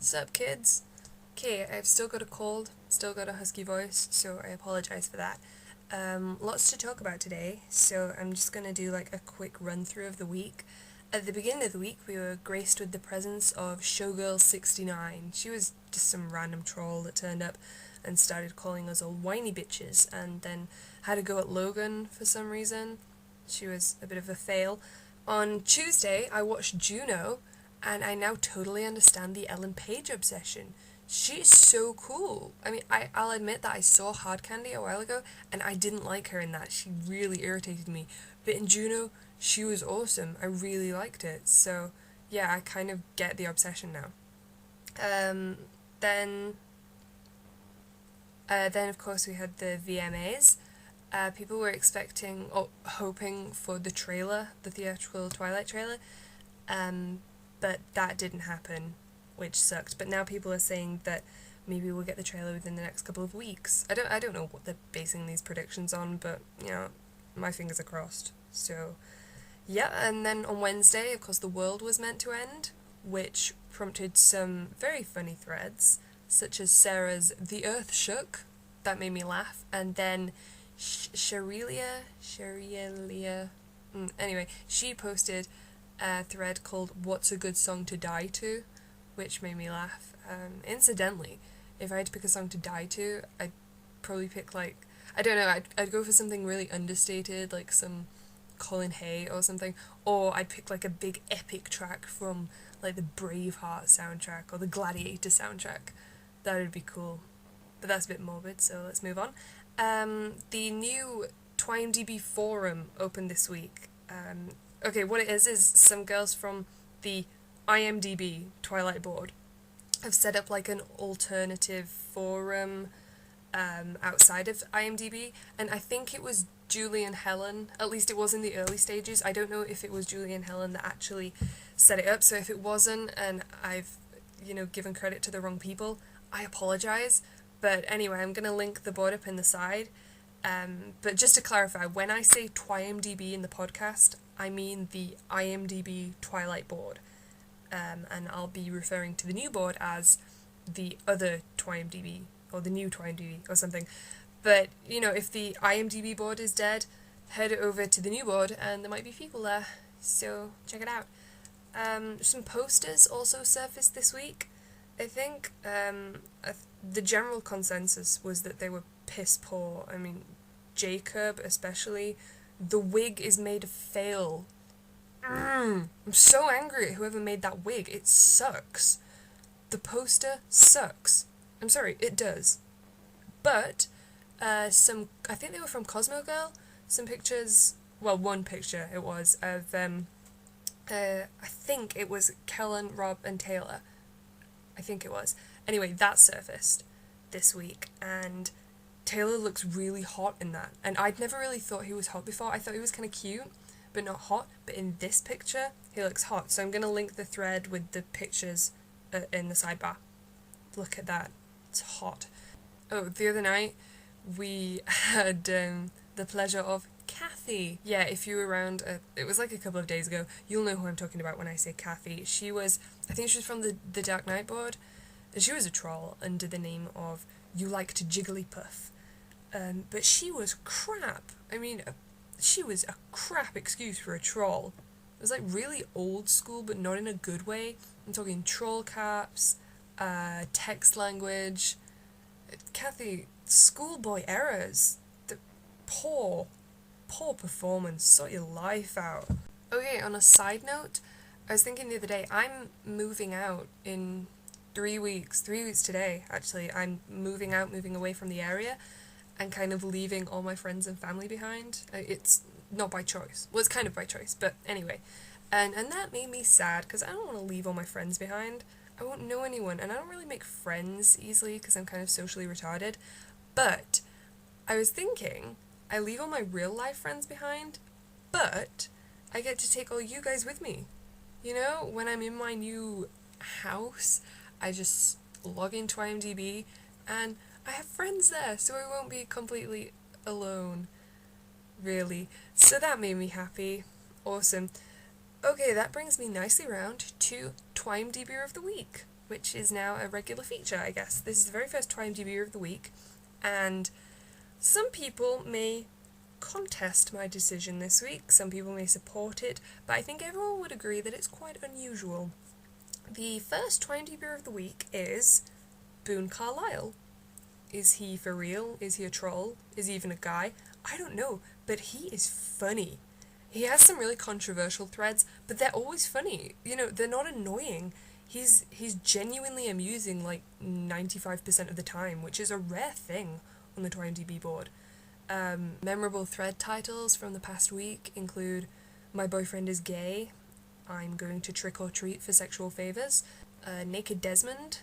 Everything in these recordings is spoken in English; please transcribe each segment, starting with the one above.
Sup kids? Okay, I've still got a cold, still got a husky voice, so I apologise for that. Lots to talk about today, so I'm just going to do like a quick run through of the week. At the beginning of the week, we were graced with the presence of Showgirl69. She was just some random troll that turned up and started calling us all whiny bitches, and then had a go at Logan for some reason. She was a bit of a fail. On Tuesday, I watched Juno, and I now totally understand the Ellen Page obsession. She's so cool. I mean, I'll admit that I saw Hard Candy a while ago, and I didn't like her in that. She really irritated me. But in Juno, she was awesome. I really liked it. So, yeah, I kind of get the obsession now. Then of course, we had the VMAs. People were expecting, or hoping for the trailer, the theatrical Twilight trailer, but that didn't happen, which sucked. But now people are saying that maybe we'll get the trailer within the next couple of weeks. I don't know what they're basing these predictions on, but, you know, my fingers are crossed. So, yeah, and then on Wednesday, of course, the world was meant to end, which prompted some very funny threads, such as Sarah's "The Earth Shook," that made me laugh, and then Sharelia, anyway, she posted a thread called "What's a Good Song to Die To," which made me laugh. Incidentally, if I had to pick a song to die to, I'd probably pick, like, I don't know, I'd go for something really understated, like some Colin Hay or something, or I'd pick like a big epic track from like the Braveheart soundtrack or the Gladiator soundtrack. That would be cool. But that's a bit morbid, so let's move on. The new TwIMDb forum opened this week. Okay, what it is some girls from the IMDb Twilight board have set up like an alternative forum outside of IMDb, and I think it was Julie and Helen, at least it was in the early stages. I don't know if it was Julie and Helen that actually set it up, so if it wasn't and I've, given credit to the wrong people, I apologise. But anyway, I'm going to link the board up in the side. But just to clarify, when I say TwIMDb in the podcast, I mean the IMDb Twilight board. And I'll be referring to the new board as the other TwIMDb, or the new TwIMDb, or something. But, if the IMDb board is dead, head over to the new board, and there might be people there. So, check it out. Some posters also surfaced this week, I think. The general consensus was that they were piss poor. I mean, Jacob especially. The wig is made of fail. I'm so angry at whoever made that wig. It sucks. The poster sucks. I'm sorry, it does. But, I think they were from Cosmo Girl, some pictures, well, one picture it was, of, I think it was Kellen, Rob, and Taylor. I think it was. Anyway, that surfaced this week, and Taylor looks really hot in that. And I'd never really thought he was hot before. I thought he was kind of cute, but not hot. But in this picture, he looks hot. So I'm going to link the thread with the pictures in the sidebar. Look at that. It's hot. Oh, the other night, we had the pleasure of Kathy. Yeah, if you were around, it was like a couple of days ago, you'll know who I'm talking about when I say Kathy. She was, I think she was from the Dark Knight board, and she was a troll under the name of You Like to Jigglypuff. But she was crap. I mean, she was a crap excuse for a troll. It was like really old school, but not in a good way. I'm talking troll caps, text language. Kathy, schoolboy errors. The poor performance. Sort your life out. Okay, on a side note, I was thinking the other day, I'm moving out in 3 weeks. 3 weeks today, actually. I'm moving away from the area, and kind of leaving all my friends and family behind. It's not by choice. Well, it's kind of by choice, but anyway. And that made me sad, because I don't want to leave all my friends behind. I won't know anyone, and I don't really make friends easily, because I'm kind of socially retarded. But I was thinking, I leave all my real life friends behind, but I get to take all you guys with me. When I'm in my new house, I just log into IMDb, and I have friends there, so I won't be completely alone, really. So that made me happy. Awesome. Okay, that brings me nicely round to TwIMDber of the week. which is now a regular feature, I guess. This is the very first TwIMDber of the week, and some people may contest my decision this week, some people may support it, but I think everyone would agree that it's quite unusual. The first TwIMDber of the week is Boone Carlyle. Is he for real? Is he a troll? Is he even a guy? I don't know, but he is funny. He has some really controversial threads, but they're always funny. You know, they're not annoying. He's genuinely amusing like 95% of the time, which is a rare thing on the TwIMDb board. Memorable thread titles from the past week include My Boyfriend is Gay, I'm Going to Trick or Treat for Sexual Favours, Naked Desmond,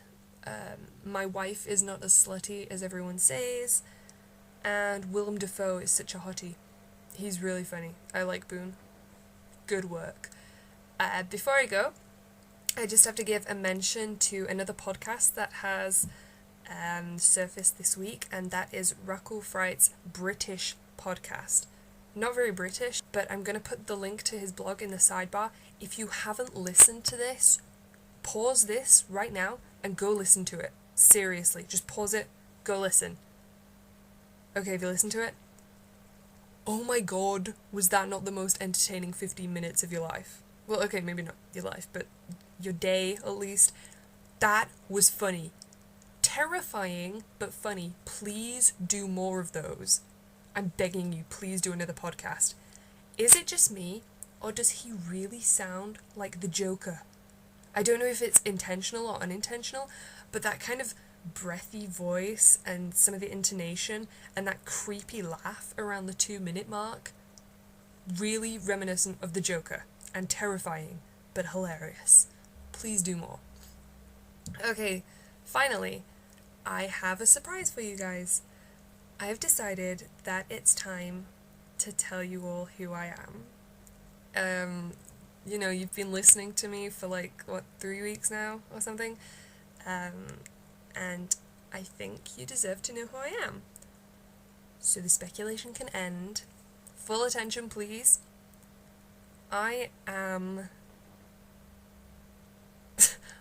My Wife is Not as Slutty as Everyone Says, and Willem Dafoe is Such a Hottie. He's really funny. I like Boone. Good work. Before I go, I just have to give a mention to another podcast that has surfaced this week, and that is Rackle Fright's British podcast. Not very British, but I'm going to put the link to his blog in the sidebar. If you haven't listened to this, pause this right now and go listen to it. Seriously, just pause it, go listen. Okay, have you listened to it? Oh my god, was that not the most entertaining 15 minutes of your life? Well, okay, maybe not your life, but your day at least. That was funny. Terrifying, but funny. Please do more of those. I'm begging you, please do another podcast. Is it just me, or does he really sound like the Joker? I don't know if it's intentional or unintentional, but that kind of breathy voice and some of the intonation and that creepy laugh around the 2-minute mark, really reminiscent of the Joker, and terrifying, but hilarious. Please do more. Okay, finally, I have a surprise for you guys. I have decided that it's time to tell you all who I am. You know, you've been listening to me for 3 weeks now or something, and I think you deserve to know who I am. So the speculation can end. Full attention, please. I am...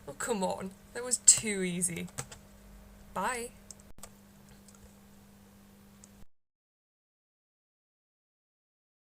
Oh, come on. That was too easy. Bye.